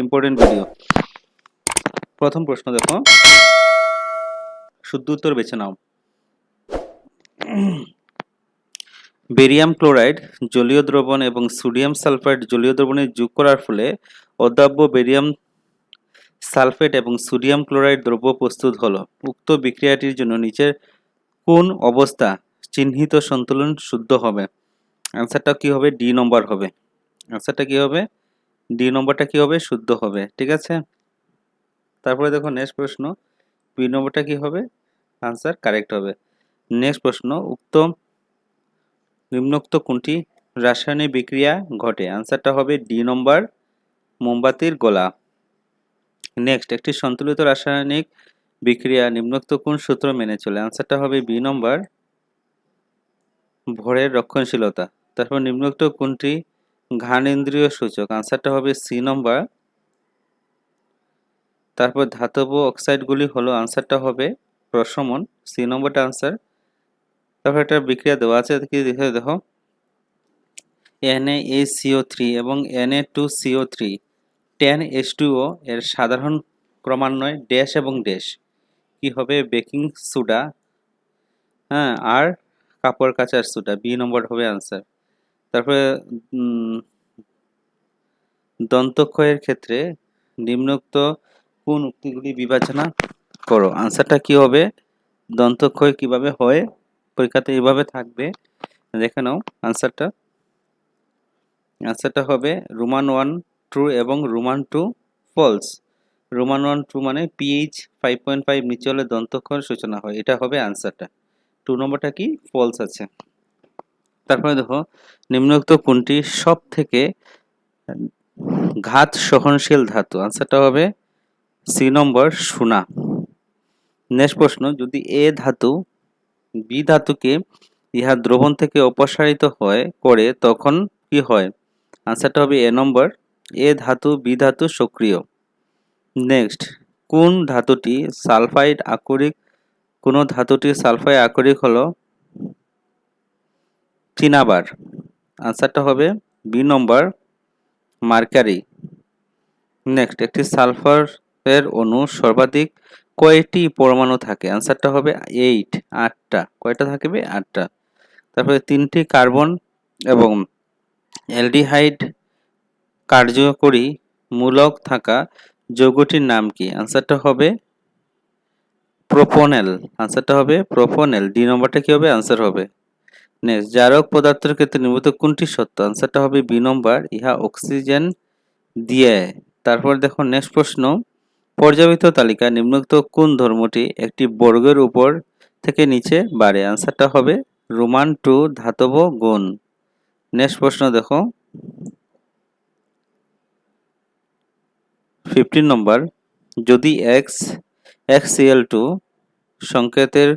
Important video. প্রথম প্রশ্ন দেখো, শুদ্ধ উত্তর বেছে নাও। বেরিয়াম ক্লোরাইড জলীয় দ্রবণ এবং সোডিয়াম সালফাইড জলীয় দ্রবণে যোগ করার ফলে অদ্রাব্য বেরিয়াম সালফেট এবং সোডিয়াম ক্লোরাইড দ্রব্য প্রস্তুত হলো। উক্ত বিক্রিয়াটির জন্য নিচের কোন অবস্থা চিহ্নিত সন্তুলন শুদ্ধ হবে? আনসারটা কি হবে? ডি নম্বর হবে। আনসারটা কি হবে? ডি নম্বরটা কি হবে? শুদ্ধ হবে। ঠিক আছে, তারপরে দেখো নেক্সট প্রশ্ন, বি নম্বরটা কি হবে? আনসার কারেক্ট হবে। নেক্সট প্রশ্ন, নিম্নোক্ত কোনটি রাসায়নিক বিক্রিয়া ঘটে? আনসারটা হবে ডি নম্বর, মোমবাতির গোলা। নেক্সট, একটি সন্তুলিত রাসায়নিক বিক্রিয়া নিম্নোক্ত কোন সূত্র মেনে চলে? আনসারটা হবে বি নম্বর, ভরের রক্ষণশীলতা। তারপর নিম্নোক্ত কোনটি ঘ্রাণেন্দ্রিয় সূচক? আনসারটা হবে সি নম্বর। তারপর ধাতব অক্সাইডগুলি হলো, আনসারটা হবে প্রশমন, সি নম্বরটা আনসার। তারপর একটা বিক্রিয়া দেওয়া আছে, কি দেখো, NaHCO3 এবং Na2CO3 10H2O এর সাধারণ ক্রমান্বয় ড্যাশ এবং ড্যাশ কি হবে? বেকিং সোডা, হ্যাঁ, আর কাপড় কাচার সোডা, বি নম্বর হবে আনসার। তারপরে দন্তক্ষয়ের ক্ষেত্রে নিম্নোক্ত কোন উক্তিগুলি বিবেচনা করো? আনসারটা কি হবে? দন্তক্ষয় কিভাবে হয় পরীক্ষাতে এইভাবে থাকবে, দেখে নাও আনসারটা। আনসারটা হবে রোমান 1 ট্রু এবং রোমান 2 ফলস। রোমান 1 ট্রু মানে পিএইচ 5.5 নিচে হলে দন্তক্ষয়ের সূচনা হয়, এটা হবে আনসারটা। 2 নম্বরটা কি? ফলস আছে। তারপরে দেখো, নিম্নোক্ত কোনটি সব থেকে ঘাত সহনশীল ধাতু? আনসারটা হবে সি নম্বর, সোনা। নেক্সট প্রশ্ন, যদি এ ধাতু বি ধাতুকে ইহা দ্রবণ থেকে অপসারিত হয় করে তখন কি হয়? আনসারটা হবে এ নম্বর, এ ধাতু বি ধাতু সক্রিয়। নেক্সট, কোন ধাতুটি সালফাইড আকরিক? কোন ধাতুটি সালফাইড আকরিক হলো চিনাবার। আনসারটা হবে বি নম্বর, মার্কারি। নেক্সট, একটি সালফার এর অণু সর্বাধিক কয়টি পরমাণু থাকে? আনসারটা হবে 8, 8টা। কয়টা থাকবে? 8টা। তারপরে 3টি কার্বন এবং অ্যালডিহাইড কার্যকরী মূলক থাকা যৌগটির নাম কি? আনসারটা হবে প্রোপোনেল। আনসারটা হবে প্রোপোনেল, ডি নম্বরটা কি হবে? আনসার হবে। নেক্সট, জারক পদার্থের ক্ষেত্রে নিম্নোক্ত কোনটি সত্য? আনসারটা হবে বি নম্বর, ইহা অক্সিজেন দিয়ে। তারপর দেখো নেক্সট প্রশ্ন, পর্যাবৃত্ত তালিকা নিম্নোক্ত কোন ধর্মটি একটি বর্গের উপর থেকে নিচে বাড়ে? আনসারটা হবে রোমান 2 ধাতব গুণ। নেক্সট প্রশ্ন দেখো 15 নম্বর, যদি XCl2 সংকেতের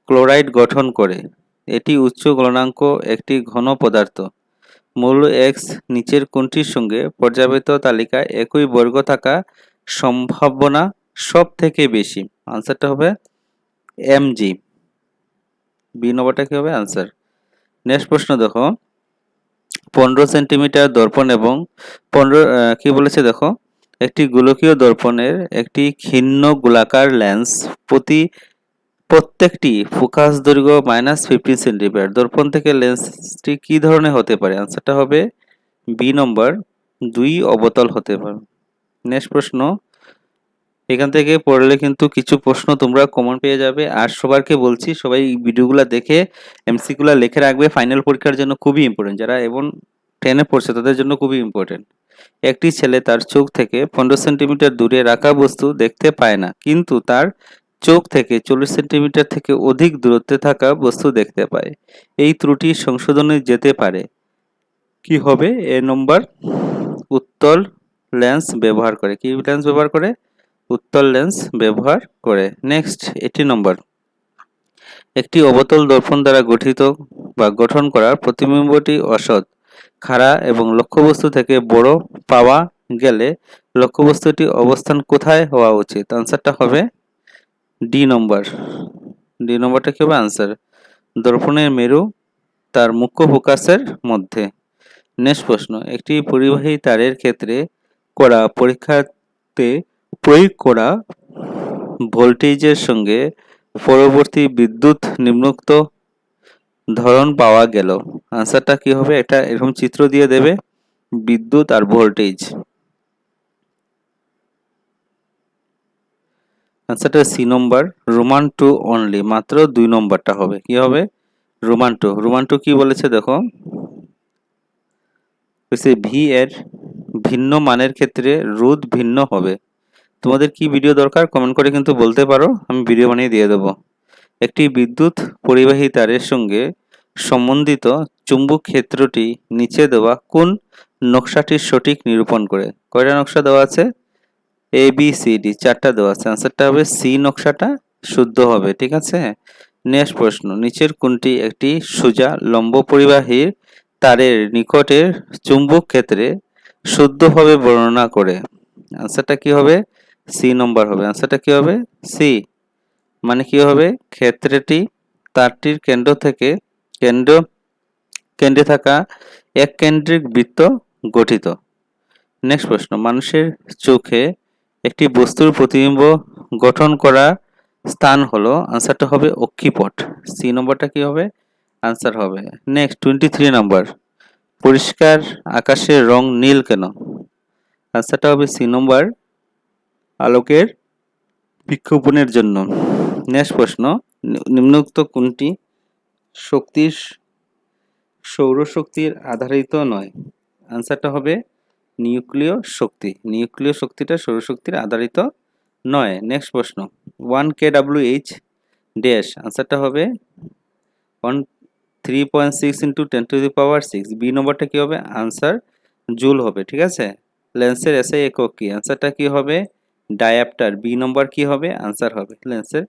ক্লোরাইড গঠন করে, এটি উচ্চ গলনাঙ্ক একটি ঘন পদার্থ, মূল X নিচের কোনটির সঙ্গে পর্যাবৃত্ত তালিকায় একই বর্গ থাকা সম্ভাবনা সব থেকে বেশি? আনসারটা হবে Mg, বি নম্বরটা কি হবে? আনসার। নেক্সট প্রশ্ন দেখো, 15 সেন্টিমিটার দর্পণ এবং 15 কি বলেছে দেখো, একটি গোলকীয় দর্পণের একটি ক্ষীণ গোলাকার লেন্স প্রত্যেকটি ফোকাস দৈর্ঘ্য -15 সেন্টিমিটার। দর্পণ থেকে লেন্সটি কি ধরনের হতে পারে? আনসারটা হবে বি নম্বর, 2 অবতল হতে পারে। নেক্সট প্রশ্ন, এখান থেকে পড়লে কিন্তু কিছু প্রশ্ন তোমরা কমন পেয়ে যাবে। আর সবাইকে বলছি, সবাই ভিডিওগুলো দেখে এমসিকিউগুলো লিখে রাখবে, ফাইনাল পরীক্ষার জন্য খুবই ইম্পর্টেন্ট। যারা এবং 10-এ পড়ছে তাদের জন্য খুবই ইম্পর্টেন্ট। একটি ছেলে তার চোখ থেকে 15 সেন্টিমিটার দূরে রাখা বস্তু দেখতে পায় না, কিন্তু তার চোখ থেকে 40 সেন্টিমিটার থেকে অধিক দূরত্বে থাকা বস্তু দেখতে পায়। এই ত্রুটি সংশোধনে যেতে পারে কি হবে? এ নম্বর, উত্তল লেন্স ব্যবহার করে। কি লেন্স ব্যবহার করে? উত্তল লেন্স ব্যবহার করে। নেক্সট 18 নম্বর, একটি অবতল দর্পণ দ্বারা গঠিত বা গঠন করা প্রতিবিম্বটি অসৎ, খাড়া এবং লক্ষ্যবস্তু থেকে বড় পাওয়া গেলে লক্ষ্যবস্তুটি অবস্থান কোথায় হওয়া উচিত? আনসারটা হবে ডি নম্বর। ডি নম্বরটা কি হবে? আনসার। দর্পণের মেরু তার মুখ্য ফোকাসের মধ্যে। নেক্সট প্রশ্ন, একটি পরিবাহী তারের ক্ষেত্রে পরীক্ষাতে প্রয়োগ করা ভোল্টেজের সঙ্গে পরবর্তী বিদ্যুৎ নিম্নোক্ত ধরন পাওয়া গেল। আনসারটা কি হবে? এটা এরকম চিত্র দিয়ে দেবে বিদ্যুৎ আর ভোল্টেজ। আনসারটা সি নম্বর, রোমান 2 অনলি, মাত্র 2 নম্বরটা হবে। কি হবে? রোমান 2। রোমান 2 কি বলেছে দেখো, ভি এর ভিন্ন মানের ক্ষেত্রে রোধ ভিন্ন হবে। তোমাদের কি ভিডিও দরকার কমেন্ট করে কিন্তু বলতে পারো, আমি ভিডিও বানিয়ে দিয়ে দেবো। একটি বিদ্যুৎ পরিবাহী তারের সঙ্গে সম্বন্ধিত চুম্বক ক্ষেত্রটি নিচে দেওয়া কোন নকশাটি সঠিক নিরূপণ করে? কয়টা নকশা দেওয়া আছে? এ বি সি ডি, 4টা দেওয়া আছে। আনসারটা হবে সি নকশাটা শুদ্ধ হবে। ঠিক আছে। নেক্সট প্রশ্ন, নিচের কোনটি একটি সোজা লম্ব পরিবাহীর তারের নিকটের চুম্বক ক্ষেত্রে শুদ্ধভাবে বর্ণনা করে? আনসারটা কি হবে? সি নম্বর হবে। আনসারটা কি হবে? সি। মানে কি হবে? ক্ষেত্রটি তারটির কেন্দ্রে থাকা এক কেন্দ্রিক বৃত্ত গঠিত। নেক্সট প্রশ্ন, মানুষের চোখে একটি বস্তুর প্রতিবিম্ব গঠন করা স্থান হলো, আনসারটা হবে অক্ষিপট। সি নম্বরটা কি হবে? আনসার হবে। নেক্সট 23 নম্বর, পরিষ্কার আকাশের রং নীল কেন? আনসারটা হবে সি নম্বর, আলোকের বিক্ষেপণের জন্য। নেক্সট প্রশ্ন, নিম্নোক্ত কোনটি সৌরশক্তির আধারিত নয়? আনসারটা হবে নিউক্লিয় শক্তি। নিউক্লিয় শক্তিটা সৌরশক্তির আধারিত নয়। নেক্সট প্রশ্ন, 1 kWh ড্যাশ, আনসারটা হবে 3.6 ইন্টু 10⁶। বি নম্বরটা কি হবে? আনসার জুল হবে। ঠিক আছে। লেন্সের এসআই একক কি? আনসারটা কি হবে? ডায়াপ্টার। বি নম্বর কি হবে? আনসার হবে লেন্সের।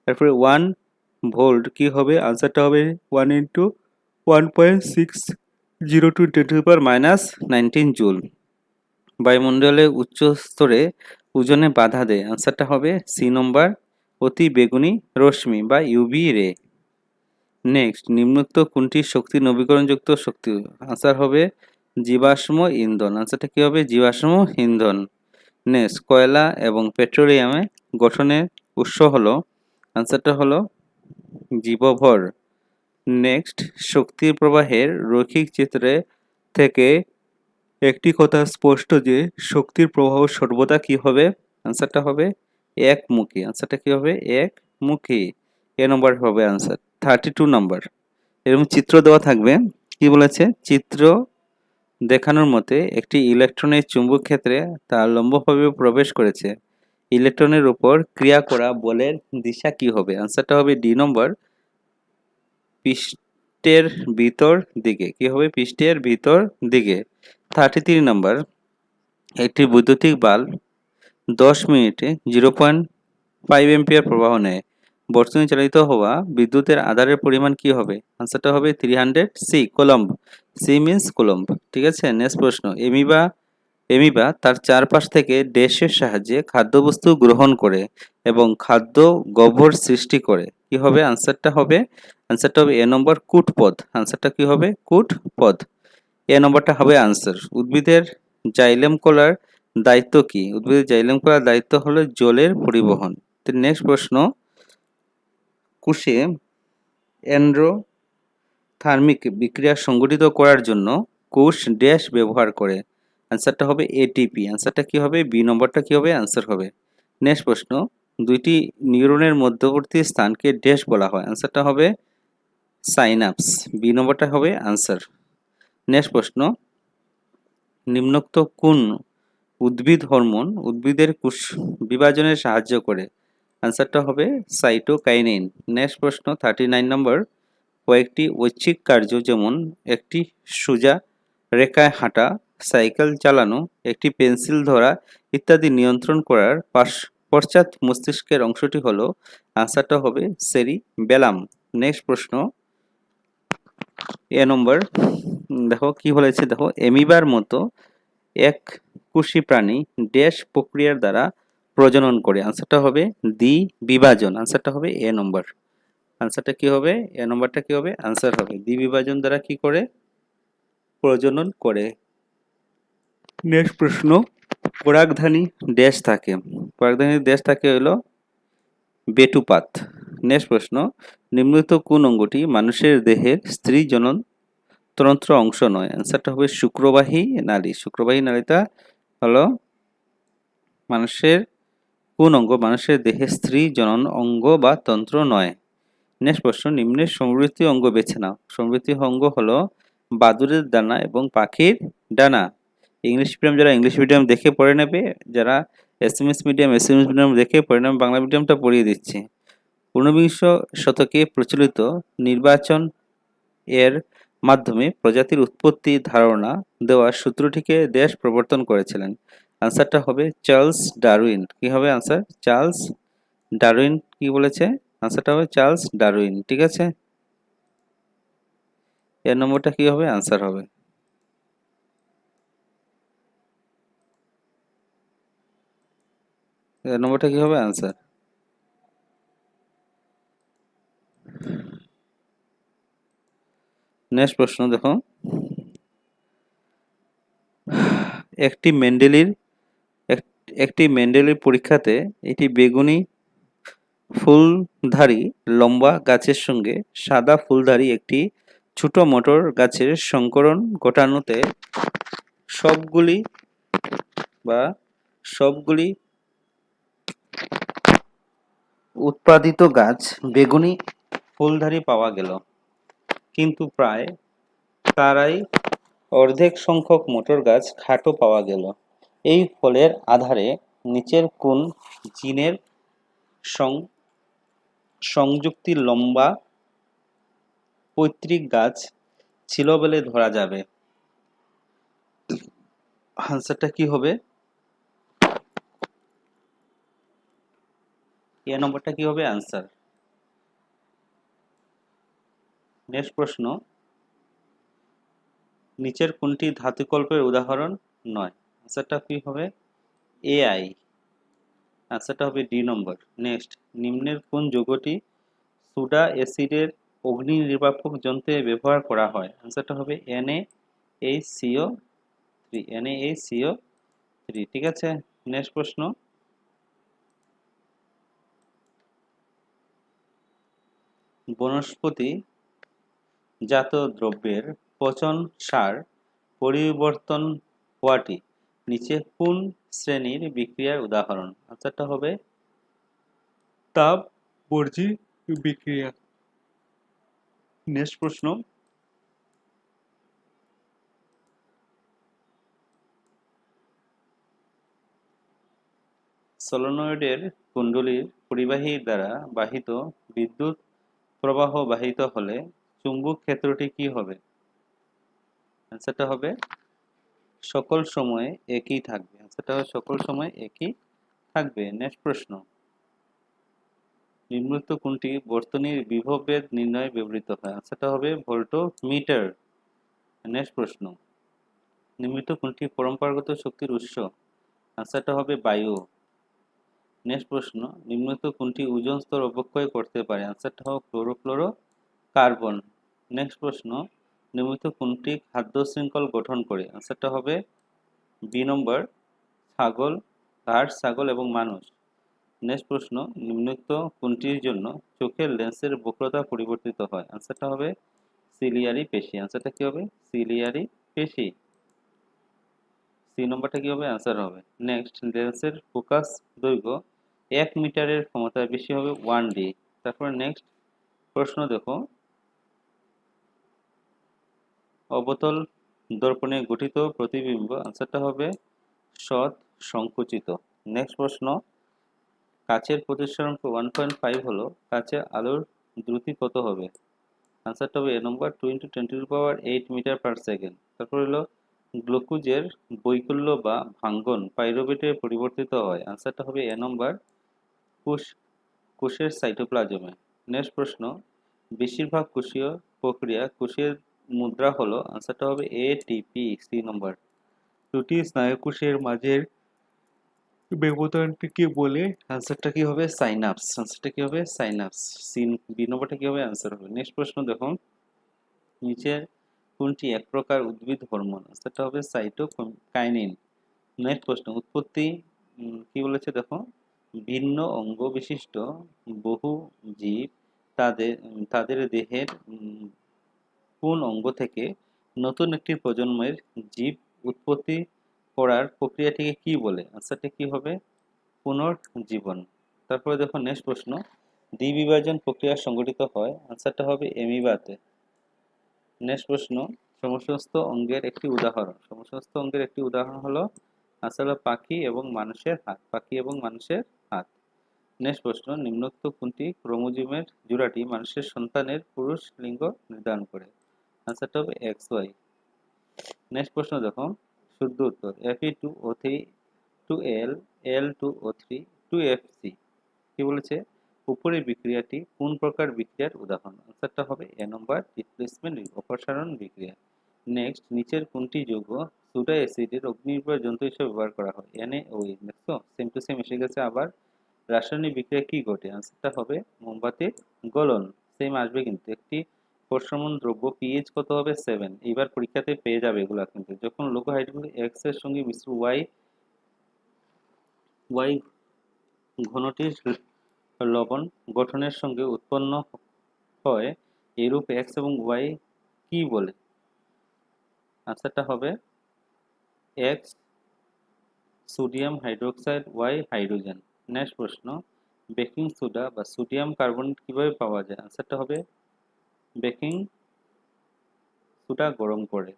তারপরে 1 ভোল্ট কি হবে? আনসারটা হবে 1 ইন্টু 1.602 10⁻⁻19 জুল। বায়ুমণ্ডলে উচ্চ স্তরে ওজনে বাধা দেয়, আনসারটা হবে সি নম্বর, অতি বেগুনি রশ্মি বা ইউভি রে। নেক্সট, নিম্নোক্ত কোনটি শক্তি নবীকরণযোগ্য শক্তি? আনসার হবে জীবাশ্ম ইন্ধন। আনসারটা কি হবে? জীবাশ্ম ইন্ধন। নেক্সট, কয়লা এবং পেট্রোলিয়ামে গঠনের উৎস হলো, আনসারটা হলো জীবভর। নেক্সট, শক্তির প্রবাহের রৈখিক চিত্রে থেকে একটি কথা স্পষ্ট যে শক্তির প্রবাহ সর্বদা কি হবে? আনসারটা হবে একমুখী। আনসারটা কি হবে? একমুখী। এ নম্বর হবে আনসার। 32 নম্বর, এরকম চিত্র দেওয়া থাকবে। কি বলেছে? চিত্র দেখানোর মতে একটি ইলেকট্রনের চুম্বক ক্ষেত্রে তা লম্বভাবে প্রবেশ করেছে। ইলেকট্রনের উপর ক্রিয়া করা বলের দিশা কি হবে? আনসারটা হবে ডি নম্বর, পৃষ্ঠের ভিতর দিকে। কি হবে? পৃষ্ঠের ভিতর দিকে। 33 নম্বর, একটি বৈদ্যুতিক বাল্ব 10 মিনিটে 0.5 অ্যাম্পিয়ার প্রবাহ নেয়। বর্তনী চালিত হওয়া বিদ্যুতের আধারের পরিমাণ কি হবে? আনসারটা হবে 300 C coulomb. C means coulomb. ঠিক আছে। নেক্সট প্রশ্ন, এমিবা তার চারপাশ থেকে ড্যাশের সাহায্যে খাদ্যবস্তু গ্রহণ করে এবং খাদ্য গহ্বর সৃষ্টি করে। কি হবে? আনসারটা হবে এ নম্বর, কূটপথ। আনসারটা কি হবে? কূটপথ। এ নম্বরটা হবে আনসার। উদ্ভিদের জাইলেম কলার দায়িত্ব কি? উদ্ভিদের জাইলেম কলার দায়িত্ব হলো জলের পরিবহন। নেক্সট প্রশ্ন, কোষে এন্ডোথার্মিক বিক্রিয়া সংঘটিত করার জন্য কোষ ড্যাশ ব্যবহার করে? আনসারটা হবে এটিপি। আনসারটা কি হবে? বি নম্বরটা কি হবে? আনসার হবে। নেক্সট প্রশ্ন, দুইটি নিউরনের মধ্যবর্তী স্থানকে ড্যাশ বলা হয়? আনসারটা হবে সাইনাপস। বি নম্বরটা হবে আনসার। নেক্সট প্রশ্ন, নিম্নোক্ত কোন উদ্ভিদ হরমোন উদ্ভিদের কোষ বিভাজনে সাহায্য করে? আনসারটা হবে সাইটোকাইনিন। নেক্সট প্রশ্ন, 39 নম্বর, কয়েকটি ঐচ্ছিক কার্য যেমন একটি সোজা রেখায় হাঁটা, সাইকেল চালানো, একটি পেন্সিল ধরা ইত্যাদি নিয়ন্ত্রণ করার পশ্চাৎ মস্তিষ্কের অংশটি হলো, আনসারটা হবে সেরিবেলাম। নেক্সট প্রশ্ন, এ নম্বর, দেখো কি বলেছে, দেখো এমিবার মতো এক কোষী প্রাণী ড্যাশ প্রক্রিয়ার দ্বারা প্রজনন করে? আনসারটা হবে দ্বিবিভাজন। আনসারটা হবে এ নম্বর। আনসারটা কি হবে? এ নম্বরটা কি হবে? আনসার হবে দ্বিবিভাজন দ্বারা কি করে? প্রজনন করে। নেক্সট প্রশ্ন, পরাগধানী ড্যাশ থাকে, পরাগধানী ড্যাশ থাকে হলো বেটুপাত। নেক্সট প্রশ্ন, নিম্নলিখিত কোন অঙ্গটি মানুষের দেহের স্ত্রী জননতন্ত্র অংশ নয়? অ্যান্সারটা হবে শুক্রবাহী নালী। শুক্রবাহী নালীটা হলো মানুষের কোন অঙ্গ মানুষের দেহের স্ত্রী জনন অঙ্গ বা তন্ত্র নয়? নেক্সট প্রশ্ন, নিম্নের সমবৃত্তি অঙ্গ বেছে নাও। সমবৃত্তি অঙ্গ হলো বাদুড়ের ডানা এবং পাখির ডানা। ইংলিশ মিডিয়াম যারা ইংলিশ মিডিয়াম দেখে পড়ে নেবে, যারা এসএমএস মিডিয়াম দেখে পড়ে নেবে, বাংলা মিডিয়ামটা পড়িয়ে দিচ্ছি। ঊনবিংশ শতকে প্রচলিত নির্বাচন এর মাধ্যমে প্রজাতির উৎপত্তি ধারণা দেওয়ার সূত্রটিকে দেশ প্রবর্তন করেছিলেন? আনসারটা হবে চার্লস ডারউইন। কি হবে আনসার? চার্লস ডারউইন কি বলেছে? আনসারটা হবে চার্লস ডারউইন। ঠিক আছে, এর নম্বরটা কি হবে? আনসার হবে। এর নম্বরটা কি হবে? আনসার। নেক্সট প্রশ্ন দেখো, একটি মেন্ডেলির একটি মেন্ডেলির পরীক্ষাতে এটি বেগুনি ফুলধারী লম্বা গাছের সঙ্গে সাদা ফুলধারী একটি ছোট মটর গাছের সংকরণ ঘটানোতে সবগুলি সবগুলি উৎপাদিত গাছ বেগুনি ফুলধারী পাওয়া গেল, কিন্তু প্রায় তারাই অর্ধেক সংখ্যক মটর গাছ খাটো পাওয়া গেল। এই ফলের আধারে নিচের কোন জিনের সংযুক্তি লম্বা পৈতৃক গাছ ছিল বলে ধরা যাবে? আনসারটা কি হবে? এ নম্বরটা কি হবে? আনসার। নেক্সট প্রশ্ন, নিচের কোনটি ধাতুকল্পের উদাহরণ নয়? আনসারটা কি হবে? এআই। আনসারটা হবে ডি নম্বর। নেক্সট, নিম্নের কোন যৌগটি সোডা অ্যাসিডের অগ্নি নির্বাপক যন্ত্রে ব্যবহার করা হয়? আনসারটা হবে NaHCO3। NaHCO3। ঠিক আছে, নেক্সট প্রশ্ন, বনস্পতি জাত দ্রব্যের পচন সার পরিবর্তন হওয়াটি নিচে কোন শ্রেণীর বিক্রিয়ার উদাহরণ? আনসারটা হবে তাপ বর্জি বিক্রিয়া। নেক্সট প্রশ্ন, সলোনয়েডের কুণ্ডলীর পরিবাহীর দ্বারা বাহিত বিদ্যুৎ প্রবাহ বাহিত হলে চুম্বক ক্ষেত্রটি কি হবে? অ্যান্সারটা হবে সকল সময়ে একই থাকবে। অ্যান্সারটা হবে সকল সময় একই থাকবে। নেক্সট প্রশ্ন, নিম্নলিখিত কোনটি বর্তনীর বিভবভেদ নির্ণয়ে ব্যবহৃত হয়? অ্যান্সারটা হবে ভোল্টমিটার। নেক্সট প্রশ্ন, নিম্নলিখিত কোনটি পরম্পরাগত শক্তির উৎস? অ্যান্সারটা হবে বায়ু। নেক্সট প্রশ্ন, নিম্নলিখিত কোনটি ওজোন স্তর অবক্ষয় করতে পারে? অ্যান্সারটা হবে ক্লোরোফ্লোরো কার্বন। নেক্সট প্রশ্ন, নিম্নলিখিত কোনটি খাদ্য শৃঙ্খল গঠন করে? অ্যান্সারটা হবে বি নম্বর, ছাগল, ঘাস ছাগল এবং মানুষ। নেক্সট প্রশ্ন, নিম্নলিখিত কোনটির জন্য চোখের লেন্সের বক্রতা পরিবর্তিত হয়? অ্যান্সারটা হবে সিলিয়ারি পেশি। অ্যান্সারটা কি হবে? সিলিয়ারি পেশি। সি নম্বরটা কি হবে? অ্যান্সার হবে। নেক্সট, লেন্সের ফোকাস দৈর্ঘ্য 1 মিটারের ক্ষমতায় বেশি হবে 1D। তারপর নেক্সট প্রশ্ন দেখো, অবতল দর্পণে গঠিত প্রতিবিম্ব। অ্যান্সারটা হবে সৎ সংকুচিত। নেক্সট প্রশ্ন, কাচের প্রতিসরাঙ্ক 1.5 হলো কাচের আলোর দ্রুতি কত হবে? আনসারটা হবে এ নম্বর 2 × 10⁸ মিটার পার সেকেন্ড। তারপর হলো গ্লুকোজের বৈকল্য বা ভাঙ্গন পাইরুভেটে পরিবর্তিত হয়। আনসারটা হবে এ নম্বর, কোষের সাইটোপ্লাজমে। নেক্সট প্রশ্ন, বেশিরভাগ কোষীয় প্রক্রিয়া কোষের মুদ্রা হলো। আনসারটা হবে ATP। সি নম্বর, দুটি স্নায়ুকোষের মাঝের ব্যবধানটিকে বলে? আনসারটা কি হবে? সাইনাপস। আনসারটা কি হবে? সাইনাপস। সি বি নম্বরটা কি হবে? আনসার হবে। নেক্সট প্রশ্ন দেখো, নিচের কোনটি এক প্রকার উদ্ভিদ হরমোন? আনসারটা হবে সাইটোকাইনিন। নেক্সট প্রশ্ন, উৎপত্তি কি বলেছে দেখো, ভিন্ন অঙ্গ বিশিষ্ট বহু জীব তাদের দেহের কোন অঙ্গ থেকে নতুন একটি প্রজন্মের জীব উৎপত্তি করার প্রক্রিয়াটিকে কি বলে? আনসারটা কি হবে? পুনর্জীবন। তারপরে দেখো নেক্সট প্রশ্ন, দ্বিবিভাজন প্রক্রিয়া সংঘটিত হয়, আনসারটা হবে অ্যামিবাতে। নেক্সট প্রশ্ন, সমস্ত অঙ্গের একটি উদাহরণ। সমস্ত অঙ্গের একটি উদাহরণ হলো আসলে পাখি এবং মানুষের হাত। পাখি এবং মানুষের হাত। নেক্সট প্রশ্ন, নিম্নোক্ত কোনটি ক্রোমোজোমের জোড়াটি মানুষের সন্তানের পুরুষ লিঙ্গ নির্ধারণ করে? আনসারটা হবে এক্স ওয়াই। নেক্সট প্রশ্ন দেখো, শুদ্ধ উত্তর Fe2O3 2L L2O3 2FC। কি বলেছে? উপরের বিক্রিয়াটি কোন প্রকার বিক্রিয়ার উদাহরণ? আনসারটা হবে এ নম্বর, রিপ্লেসমেন্ট অপসারণ বিক্রিয়া। নেক্সট, নিচের কোনটি যৌগ সোডা অ্যাসিডের অগ্নিনির্ভর যন্ত্র হিসেবে ব্যবহার করা হয়? NaOH। দেখছো সেম টু সেম এসে গেছে। আবার রাসায়নিক বিক্রিয়া কি ঘটে? আনসারটা হবে মোমবাতির গলন। সেম আসবে কিন্তু। একটি প্রশমন দ্রব্য পিএইচ কত হবে? 7। এবার পরীক্ষাতে পেয়ে যাবে এগুলা কিন্তু। যখন লৌহ হাইড্রোক্লোরিক এক্স এর সঙ্গে মিশ্র ওয়াই ওয়াই ঘনটির লবণ গঠনের সঙ্গে উৎপন্ন হয়, এরূপ এক্স এবং ওয়াই কি বলে? আনসারটা হবে X sodium hydroxide, Y hydrogen. Next প্রশ্ন, বেকিং সোডা বা সোডিয়াম কার্বনেট কিভাবে পাওয়া যায়? আনসারটা হবে বেকিং সোডা গরম করে।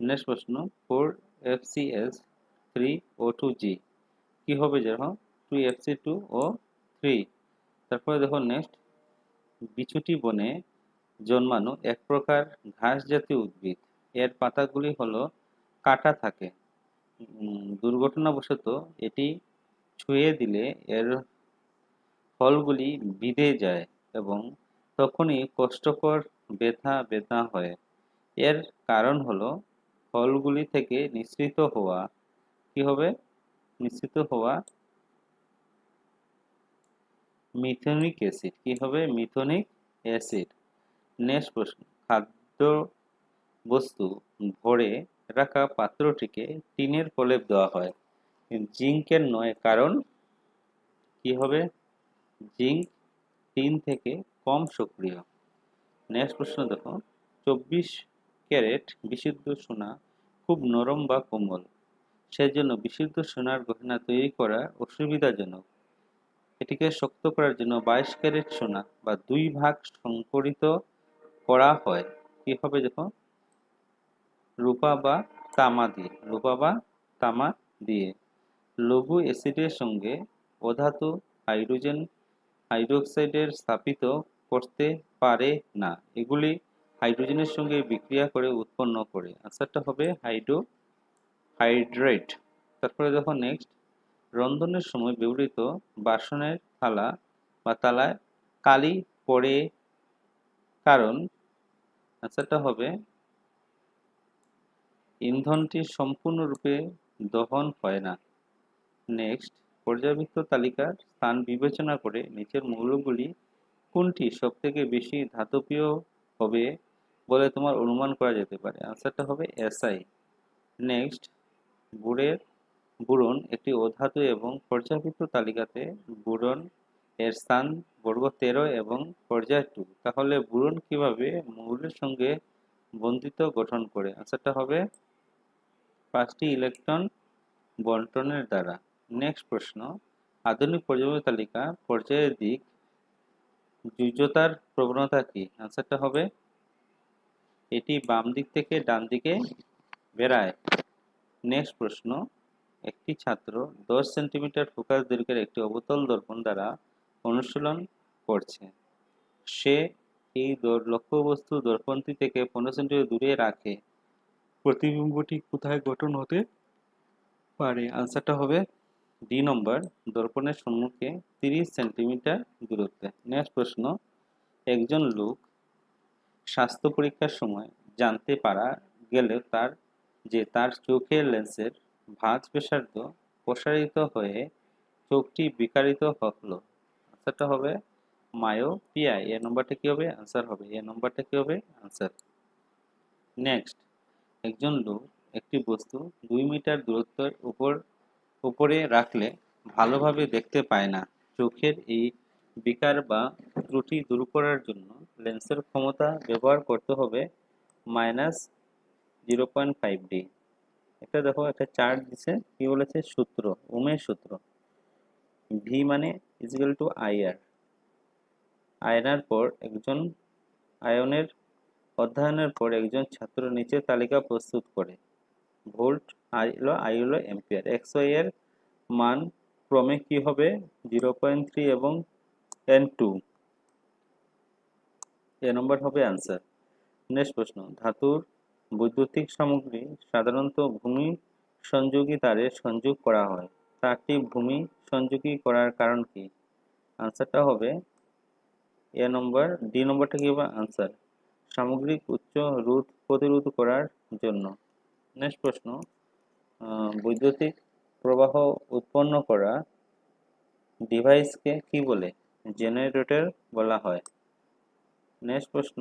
নেক্সট প্রশ্ন, 4FCS3O2G কি হবে? দেখো 2FC2O3। তারপরে দেখো নেক্সট, বিছুটি বনে জন্মানো এক প্রকার ঘাস জাতীয় উদ্ভিদ, এর পাতাগুলি হলো কাটা থাকে। দুর্ঘটনাবশত এটি ছুঁয়ে দিলে এর ফলগুলি বিঁধে যায় এবং তখনই কষ্টকর ব্যথা ব্যথা হয়। এর কারণ হলো ফলগুলি থেকে নিঃসৃত হওয়া কি হবে? নিঃসৃত হওয়া মিথেনিক অ্যাসিড। কি হবে? মিথেনিক অ্যাসিড। নেক্সট প্রশ্ন, খাদ্য বস্তু ভরে রাখা পাত্রটিকে টিনের প্রলেপ দেওয়া হয়, জিঙ্কের নয়, কারণ কি হবে? জিঙ্ক টিন থেকে কম সক্রিয়। নেক্সট প্রশ্ন দেখো, 24 ক্যারেট বিশুদ্ধ সোনা খুব নরম বা কোমল, সেজন্য বিশুদ্ধ সোনার গয়না তৈরি করা অসুবিধাজনক। এটিকে শক্ত করার জন্য 22 ক্যারেট সোনা বা 2 ভাগ সংকরিত করা হয়। কি হবে দেখো? রূপা বা তামা দিয়ে। রূপা বা তামা দিয়ে। লঘু অ্যাসিডের সঙ্গে অধাতু হাইড্রোজেন হাইড্রোক্সাইডের স্থাপিত করতে পারে না, এগুলি হাইড্রোজেনের সঙ্গে বিক্রিয়া করে উৎপন্ন করে। আনসারটা হবে হাইড্রেট। তারপরে দেখো নেক্সট, রন্ধনের সময় ব্যবহৃত বাসনের থালা বা তালায় কালি পড়ে কারণ? আনসারটা হবে ইন্ধনটি সম্পূর্ণরূপে দহন হয় না। নেক্সট, পর্যায়বৃত্ত তালিকার স্থান বিবেচনা করে নিচের মৌলগুলি কোনটি সবথেকে বেশি ধাতবীয় হবে বলে তোমার অনুমান করা যেতে পারে? আনসারটা হবে SI। নেক্সট, বোরন একটি অধাতু এবং পর্যায়বৃত্ত তালিকাতে বোরন এর স্থান বর্গ 13 এবং পর্যায় 2। তাহলে বোরন কিভাবে মৌলের সঙ্গে বন্ধিত গঠন করে? আনসারটা হবে 5টি ইলেকট্রন বন্টনের দ্বারা। নেক্সট প্রশ্ন, আধুনিক পর্যায়বৃত্ত তালিকা পর্যায়ের দিক যুযতার প্রবণতা কি? আনসারটা হবে এটি বাম দিক থেকে ডান দিকে বেড়ায়। নেক্সট প্রশ্ন, একটি ছাত্র 10 সেন্টিমিটার ফোকাস দৈর্ঘ্যের একটি অবতল দর্পণ দ্বারা অনুশীলন করছে। সে এই লক্ষ্যবস্তু দর্পণটি থেকে 15 সেন্টিমিটার দূরে রাখে, প্রতিবিম্বটি কোথায় গঠন হতে পারে? আনসারটা হবে ডি নম্বর, দর্পণের সম্মুখে 30 সেন্টিমিটার দূরত্বে। নেক্সট প্রশ্ন, একজন লোক স্বাস্থ্য পরীক্ষার সময় জানতে পারা গেলে তার চোখের লেন্সের ভাঁজ ব্যাসার্ধ প্রসারিত হয়ে চোখটি বিকারিত হলো। আনসারটা হবে মায়োপিয়া। এ নম্বরটা কি হবে? আনসার হবে এ নম্বরটা কি হবে? আনসার। নেক্সট, একজন লোক একটি বস্তু 2 মিটার দূরত্বের উপরে রাখলে ভালোভাবে দেখতে পায় না। চোখের এই বিকার বা ত্রুটি দূর করার জন্য লেন্সের ক্ষমতা ব্যবহার করতে হবে -0.5D। একটা দেখো, একটা চার্ট দিছে, কি বলেছে? সূত্র, ওমের সূত্র। ভি মানে ইজিক্যাল টু আইআর। আয়নের অধ্যয়নের পর একজন ছাত্র নিচে তালিকা প্রস্তুত করে। ভোল্ট, আই হলো এম্পিয়ার। এক্স ওয়াই এর মান ক্রমে কি হবে? 0.3 এবং n2। এ নম্বর হবে আনসার। নেক্সট প্রশ্ন, ধাতুর বৈদ্যুতিক সামগ্রী সাধারণত ভূমি সংযোগী তারে সংযোগ করা হয়। তারটি ভূমি সংযোগী করার কারণ কি? আনসারটা হবে এ নম্বর। ডি নম্বরটা কি হবে আনসার? সামগ্রিক উচ্চ রোধ প্রতিরোধ করার জন্য। নেক্সট প্রশ্ন, বৈদ্যুতিক প্রবাহ উৎপন্ন করা ডিভাইসকে কি বলে? জেনারেটর বলা হয়। নেক্সট প্রশ্ন,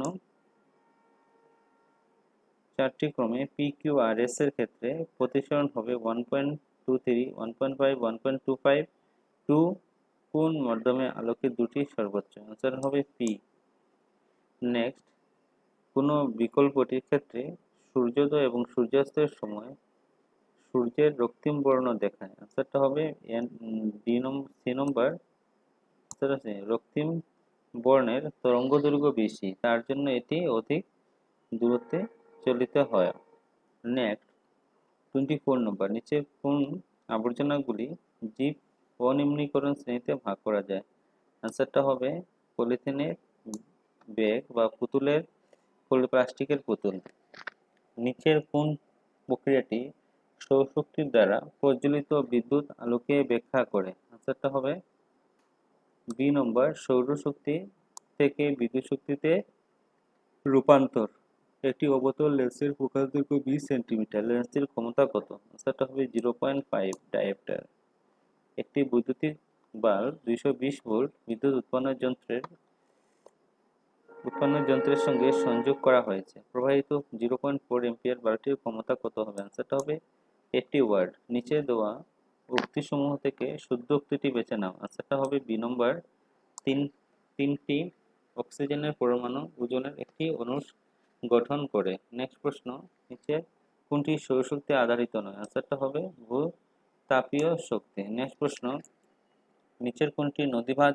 চারটি ক্রমে পি কিউ আর এস এর ক্ষেত্রে প্রতিসরণ হবে 1.23, 1.5, 1.25, 2 কোন মাধ্যমে আলোকের দুটি সর্বোচ্চ? আনসার হবে পি। নেক্সট, কোনো বিকল্পটির ক্ষেত্রে সূর্যোদয় এবং সূর্যাস্তের সময় সূর্যের রক্তিম বর্ণ দেখায়। আনসারটা হবে সি নম্বর। রক্তিম বর্ণের তরঙ্গদৈর্ঘ্য বেশি, তার জন্য এটি অধিক দূরত্বে চলিত হয়। নেক্সট, 24 নম্বর, নিচের কোন আবর্জনাগুলি জীব অনিম্নীকরণ শ্রেণীতে ভাগ করা যায়? আনসারটা হবে পলিথিনের ব্যাগ বা প্লাস্টিকের পুতুল। নিচের কোন প্রক্রিয়াটি সৌরশক্তির দ্বারা প্রজ্বলিত বিদ্যুৎ আলোকে ব্যাখ্যা করে? আনসারটা হবে বি নম্বর, সৌরশক্তি থেকে বিদ্যুৎ শক্তিতে রূপান্তর। একটি অবতল লেন্সের ফোকাস দৈর্ঘ্য 20 সেন্টিমিটার। লেন্সটির ক্ষমতা কত? আনসারটা হবে 0.5 ডায়োপ্টার। একটি বৈদ্যুতিক বাল্ব 220 ভোল্ট বিদ্যুৎ উৎপাদনের যন্ত্রের সঙ্গে সংযোগ করা হয়েছে। প্রবাহিত 0.4 এম্পিয়ার বাল্বটির ক্ষমতা কত হবে? আনসারটা হবে 80 ওয়াট। নিচে দেওয়া উক্তিসমূহ থেকে শুদ্ধ উক্তিটি বেছে নাও। আনসারটা হবে বি নম্বর। তিনটি অক্সিজেনের পরমাণু ওজনের একটি অণু গঠন করে। নেক্সট প্রশ্ন, নিচে কোনটি সৌরশক্তি আধারিত নয়? আনসারটা হবে ভূ-তাপীয় শক্তি। নেক্সট প্রশ্ন, নিচের কোনটি নদীভাত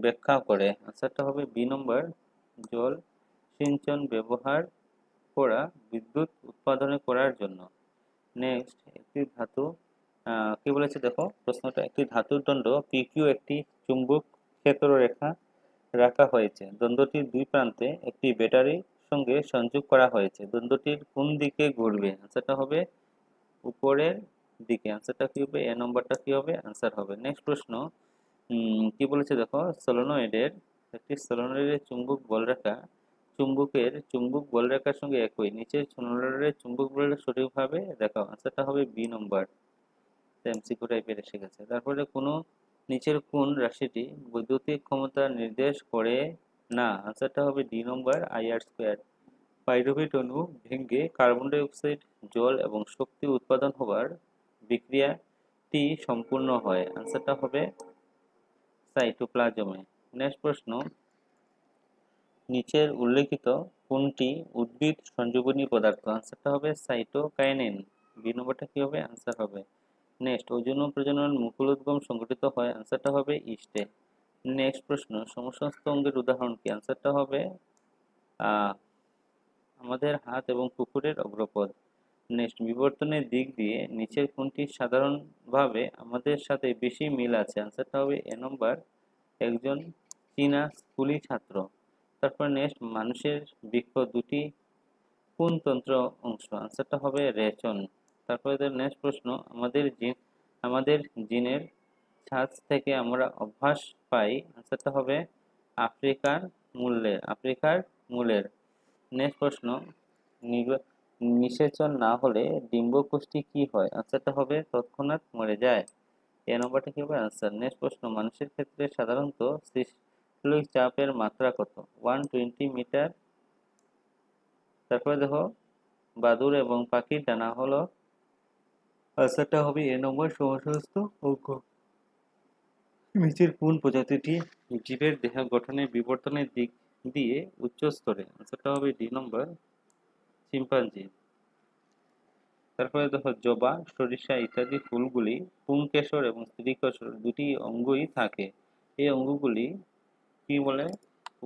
ব্যাখ্যা করে? আনসারটা হবে বি নম্বর, জল সিঞ্চন ব্যবহার করা বিদ্যুৎ উৎপাদনে করার জন্য। নেক্সট, একটি ধাতু কি বলেছে দেখো প্রশ্নটা, একটি ধাতুর দণ্ড পিকিউ একটি চুম্বক ক্ষেত্র রেখা রাখা হয়েছে। দ্বন্দ্বটির দুই প্রান্তে একটি ব্যাটারির সঙ্গে সংযোগ করা হয়েছে। দ্বন্দ্বটির কোন দিকে ঘুরবে? আনসারটা হবে উপরের দিকে। আনসারটা কি হবে? এ নম্বরটা কি হবে আনসার হবে। নেক্সট প্রশ্ন, কি বলেছে দেখো, একটি সলোনয়েডের চুম্বক বলরেখা চুম্বকের চুম্বক বলরেখার সঙ্গে একই। নিচের সলোনয়েডের চুম্বক বলরেখা সঠিকভাবে দেখাও। আনসারটা হবে বি নম্বর। এমসিকিউ টাইপের এসে গেছে। তারপরে নিচের কোন রাশিটি বৈদ্যুতিক ক্ষমতা নির্দেশ করে না? আনসারটা হবে ডি নম্বর, আইআর স্কয়ার। পাইরুভেট অণু ভেঙে কার্বন ডাই অক্সাইড, জল এবং শক্তি উৎপাদন হবার বিক্রিয়াটি সম্পূর্ণ হয়। আনসারটা হবে সাইটোপ্লাজমে। নেক্সট প্রশ্ন, নিচের উল্লেখিত কোনটি উদ্ভিদ সংযোজনী পদার্থ? আনসারটা হবে সাইটোকাইনেন। বি নম্বরটা কি হবে আনসার হবে। নেক্সট, ওজন ও প্রজনন মুকুলোদ্গম সংঘটিত হয়। আনসারটা হবে ইস্টে। নেক্সট প্রশ্ন, সমস্ত অঙ্গের উদাহরণ কি? আনসারটা হবে আমাদের হাত এবং কুকুরের অগ্রপদ। নেক্সট, বিবর্তনের দিক দিয়ে নিচের কোনটি সাধারণভাবে আমাদের সাথে বেশি মিল আছে? আনসারটা হবে এ নম্বর, একজন চীনা স্কুলি ছাত্র। তারপর নেক্সট, মানুষের বৃক্ষ দুটি কোন তন্ত্র অংশ? আনসারটা হবে রেচন। তারপরে নেক্সট প্রশ্ন, আমাদের জিনের ছাঁচ থেকে আমরা অভ্যাস পাই। আনসারটা হবে আফ্রিকার মূলের। নেক্সট প্রশ্ন, নিষেচন না হলে ডিম্বকোষটি কি হয়? আনসারটা হবে তৎক্ষণাৎ মরে যায়। এ নম্বরটা কি হবে আনসার। নেক্সট প্রশ্ন, মানুষের ক্ষেত্রে সাধারণত সিস্টোলিক চাপের মাত্রা কত? 120 মিটার। তারপরে দেখো, বাদুড় এবং পাখির ডানা হলো, আনসারটা হবে এ নম্বর সমস্ত অঙ্ক। নিচের কোন প্রজাতিটি জীবের দেহ গঠনের বিবর্তনের দিক দিয়ে উচ্চ স্তরে? আনসারটা হবে ডি নম্বর চিম্পাঞ্জি। তারপরে দেখো জবা, সরিষা ইত্যাদি ফুলগুলি পুংকেশর এবং স্ত্রীকেশর দুটি অঙ্গই থাকে। এই অঙ্গগুলি কি বলে?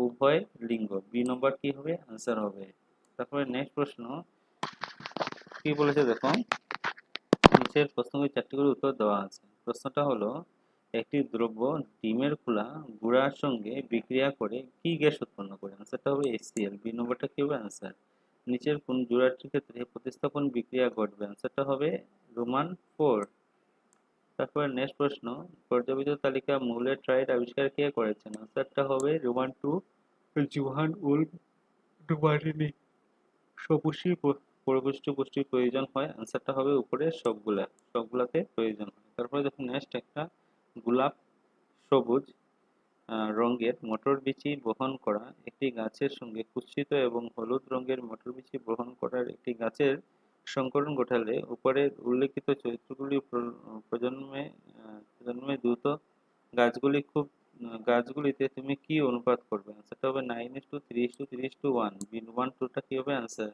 উভয় লিঙ্গ। বি নম্বর কি হবে? আনসার হবে। তারপরে নেক্সট প্রশ্ন কি বলেছে দেখো, নিচের প্রশ্নগুলি 4টি করে উত্তর দেওয়া আছে। প্রশ্নটা হলো, একটি দ্রব্য ডিমের খোলা গুঁড়ার সঙ্গে বিক্রিয়া করে কি গ্যাস উৎপন্ন করে? আনসারটা হবে HCl। বি নম্বরটা কি হবে? আনসার। নিচের কোন জোড়াটির ক্ষেত্রে প্রতিস্থাপন বিক্রিয়া ঘটবে? আনসারটা হবে রোমান 4। তারপরে নেক্সট প্রশ্ন, পর্যাবৃত্ত তালিকা মৌলের ট্রাইড আবিষ্কার কে করেছেন? আনসারটা হবে রোমান 2 জোহান উলফ ডুবারিনি। সপুষ্টি পরিপুষ্টি পুষ্টির প্রয়োজন হয়? আনসারটা হবে উপরে সবগুলাতে প্রয়োজন হয়। তারপরে দেখুন নেক্সট একটা, গোলাপ সবুজ রঙের মটরবিচি বহন করা একটি গাছের সঙ্গে কুৎসিত এবং হলুদ রঙের মটরবিচি বহন করার একটি গাছের সংকরণ ঘটালে উপরের উল্লেখিত চরিত্রগুলি প্রজন্মে প্রজন্মে দ্রুত গাছগুলিতে তুমি কি অনুপাত করবে? আনসারটা হবে 9:3:3:1। বি 1 2টা কি হবে? আনসার।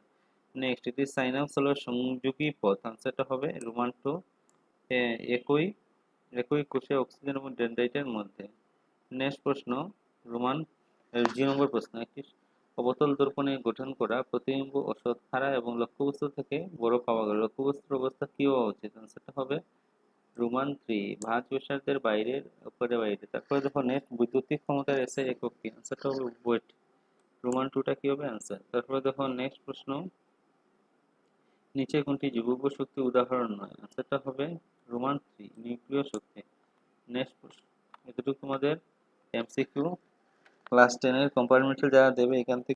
নেক্সট, এটি সাইনাপস হলো সংযোগী পথ। আনসারটা হবে রোমান 2 একই একই কোষে অক্সিজেন এবং ডেনড্রাইটের মধ্যে। নেক্সট প্রশ্ন, রোমান জি নম্বর প্রশ্ন, একটি অবতল দর্পণে গঠন করা প্রতিবিম্ব ওষুধ খাড়া এবং লক্ষ্যবস্তু থেকে বড় পাওয়া গেল, লক্ষ্যবস্তুর অবস্থা কি হওয়া উচিত? আনসারটা হবে রোমান 3 ভাঁজ ব্যাসার্ধের বাইরের উপরে বাইরে। তারপরে দেখো নেক্সট, বৈদ্যুতিক ক্ষমতার এসআই একক কি? আনসারটা হবে ওয়েট। রোমান 2টা কি হবে? আনসার। তারপরে দেখো নেক্সট প্রশ্ন, নিচে কোনটি জৈব শক্তি উদাহরণ নয়? আনসারটা হবে রোমান 3 নিউক্লিয় শক্তি। নেক্সট প্রশ্ন, এতটুকু তোমাদের এমসিকিউ ক্লাস 10 এর কম্পার্টমেন্টাল যারা দেবে এখান থেকে